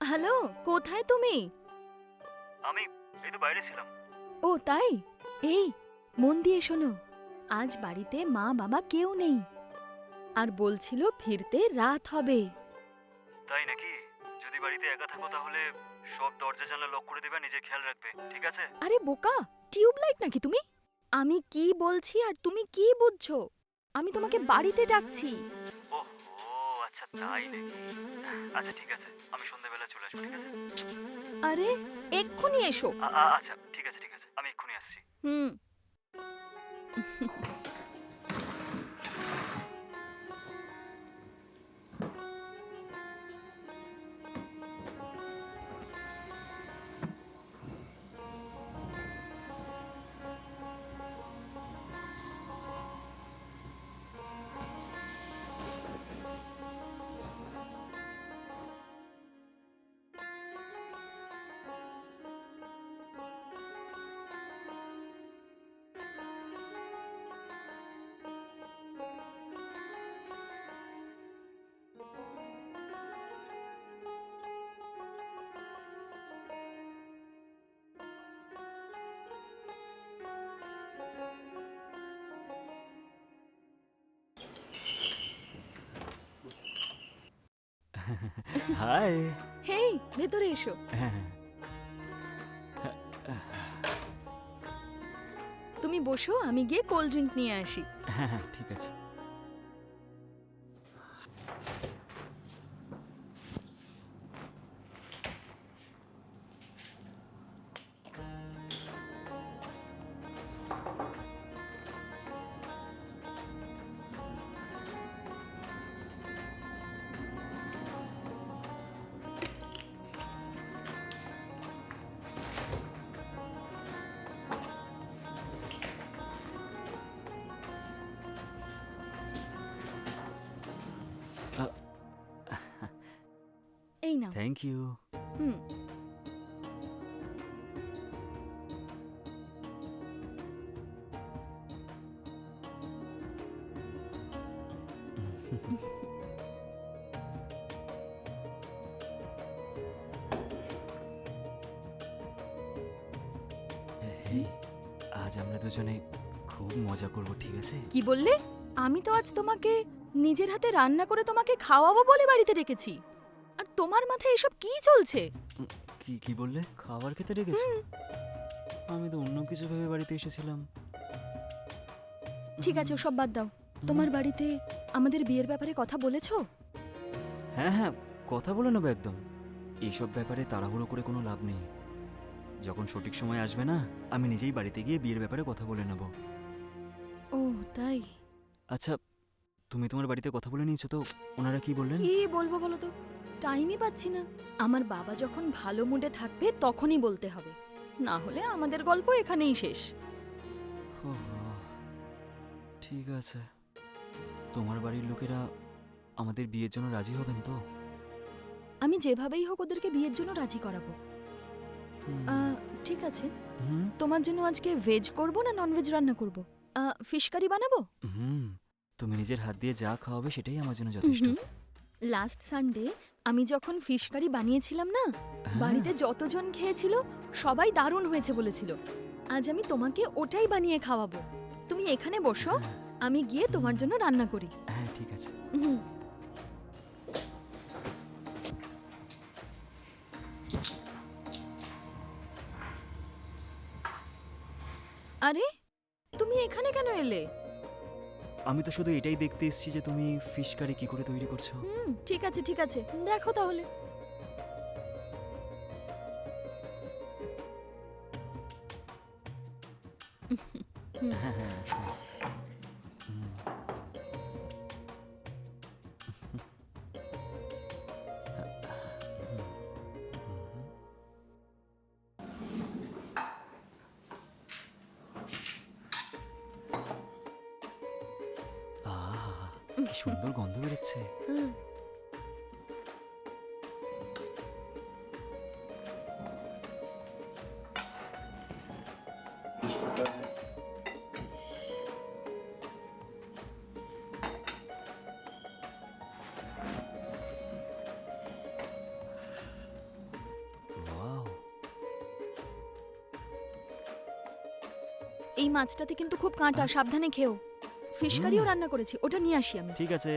Hello, কোথায় তুমি? আমি এই তো বাইরে ছিলাম। ও তাই? এই, মন দিয়ে শোনো। আজ বাড়িতে মা বাবা কেউ নেই, আর বলছিল ফিরতে রাত হবে। তাই নাকি? যদি বাড়িতে একা থাকো তাহলে সব দরজা জানলা লক করে দেবে, নিজের খেয়াল রাখবে, ঠিক আছে? আরে বোকা, টিউবলাইট নাকি তুমি? আমি কি বলছি আর তুমি কি বুঝছো? আমি তোমাকে বাড়িতে ডাকছি। ওহো, আচ্ছা তাই নাকি? আচ্ছা ঠিক আছে, আমি সন্ধ্যাবেলা চলে আসবো, ঠিক আছে? আরে, এক্ষুনি এসো। আচ্ছা ঠিক আছে ঠিক আছে, আমি এক্ষুনি আসছি। হুম। হাই। হেই, ভেতরে এসো। তুমি বসো, আমি গিয়ে কোল্ড ড্রিঙ্ক নিয়ে আসি। হ্যাঁ ঠিক আছে। এই নাও। Thank you. হুম। হেই, আজ আমরা দুজনে খুব মজা করব, ঠিক আছে? কি বললে? আমি তো আজ তোমাকে নিজের হাতে রান্না করে তোমাকে খাওয়াবো বলে বাড়িতে ডেকেছি, আর তোমার মাথায় এসব কি চলছে? কি কি বললে? খাবার খেতে রেখেছো? আমি তো অন্য কিছু ভেবে বাড়িতে এসেছিলাম। ঠিক আছে, ওসব বাদ দাও। তোমার বাড়িতে আমাদের বিয়ের ব্যাপারে কথা বলেছো? হ্যাঁ হ্যাঁ, কথা বলে নেবো একদম। এইসব ব্যাপারে তাড়াহুড়ো করে কোনো লাভ নেই। যখন সঠিক সময় আসবে না, আমি নিজেই বাড়িতে গিয়ে বিয়ের ব্যাপারে কথা বলে নেব। ও তাই? আচ্ছা, তুমি তোমার বাড়িতে কথা বলে নিয়েছো তো? ওনারা কি বললেন? কি বলবো বলো তো, টাইমই পাচ্ছি না। আমার বাবা যখন ভালো মুডে থাকবে তখনই বলতে হবে, না হলে আমাদের গল্প এখানেই শেষ। ওহো, ঠিক আছে। তোমার বাড়ির লোকেরা আমাদের বিয়ের জন্য রাজি হবেন তো? আমি যেভাবেই হোক ওদেরকে বিয়ের জন্য রাজি করাবো। হুম, ঠিক আছে, হুম, তোমার জন্য আজকে ভেজ করব না ননভেজ রান্না করব? ফিশ কারি বানাবো? হুম, তুমি নিজের হাত দিয়ে যা খাওয়াবে সেটাই আমার জন্য যথেষ্ট। লাস্ট সানডে আমি যখন ফিশ কারি বানিয়েছিলাম না, হ্যাঁ। বাড়িতে যতজন খেয়েছিল সবাই দারুণ হয়েছে বলেছিল। আজ আমি তোমাকে ওটাই বানিয়ে খাওয়াবো। তুমি এখানে বসো, আমি গিয়ে তোমার জন্য রান্না করি। হ্যাঁ ঠিক আছে। হুম। আরে, তুমি এখানে কেন এলে? আমি তো শুধু এটাই দেখতে এসেছি যে তুমি ফিশ কারি কি করে তৈরি করছো। ঠিক আছে ঠিক আছে, দেখো তাহলে। হ্যাঁ হ্যাঁ হ্যাঁ। হুম, হুম, হুম। আহা, কি সুন্দর গন্ধ বেরোচ্ছে। হুম। এই মাছটাতে কিন্তু খুব কাঁটা, সাবধানে খেও। ফিশ কারিও রান্না করেছি, ওটা নিয়ে আসি আমি। ঠিক আছে।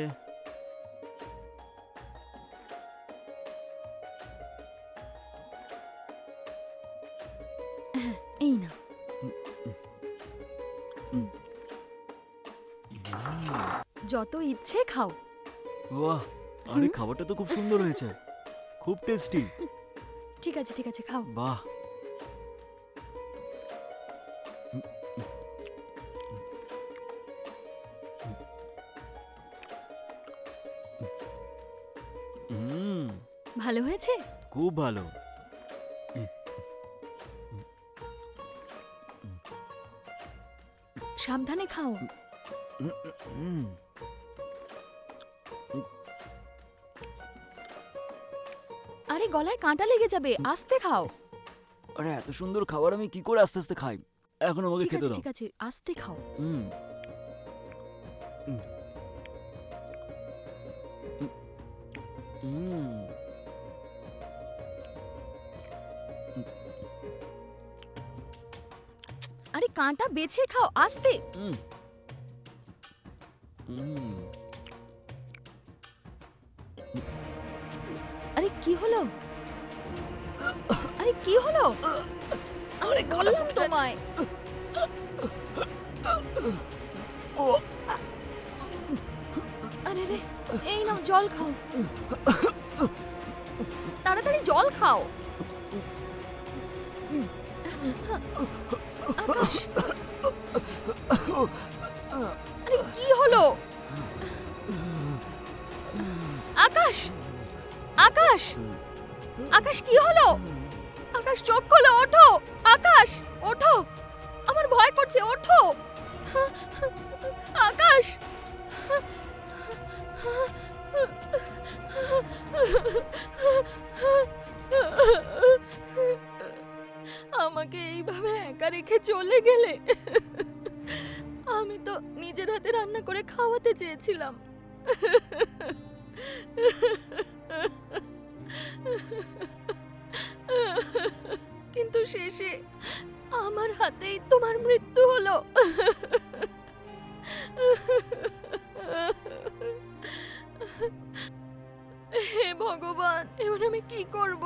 এই না। যত ইচ্ছে খাও। বাহ, আরে খাবারটা তো খুব সুন্দর হয়েছে, খুব টেস্টি। ঠিক আছে ঠিক আছে, খাও। বাহ। হুম, ভালো হয়েছে? খুব ভালো। সাবধানে খাও। হুম, আরে গলায় কাঁটা লেগে যাবে, আস্তে খাও। আরে এত সুন্দর খাবার আমি কি করে আস্তে আস্তে খাই? এখন আমাকে ঠিক খেতে আছে দাও। ঠিক আছে, আস্তে খাও। হুম। হুম। হুম। আরে কাঁটা বেছে খাও, আস্তে। হুম। হুম। আরে কি হলো? আরে কি হলো? আরে বললাম তোমায়। আরে রে, এই নাও জল খাও। তাড়াতাড়ি জল খাও। আকাশ, আরে কি হলো? আকাশ, আকাশ, আকাশ কি হলো? আকাশ চোখ খোলো, ওঠো। আকাশ ওঠো, আমার ভয় করছে, ওঠো। আকাশ, আমাকে এইভাবে একা রেখে চলে গেলে। আমি তো নিজের হাতে রান্না করে খাওয়াতে চেয়েছিলাম। কিন্তু শেষে আমার হাতেই তোমার মৃত্যু হলো। হে ভগবান, এবার আমি কি করব?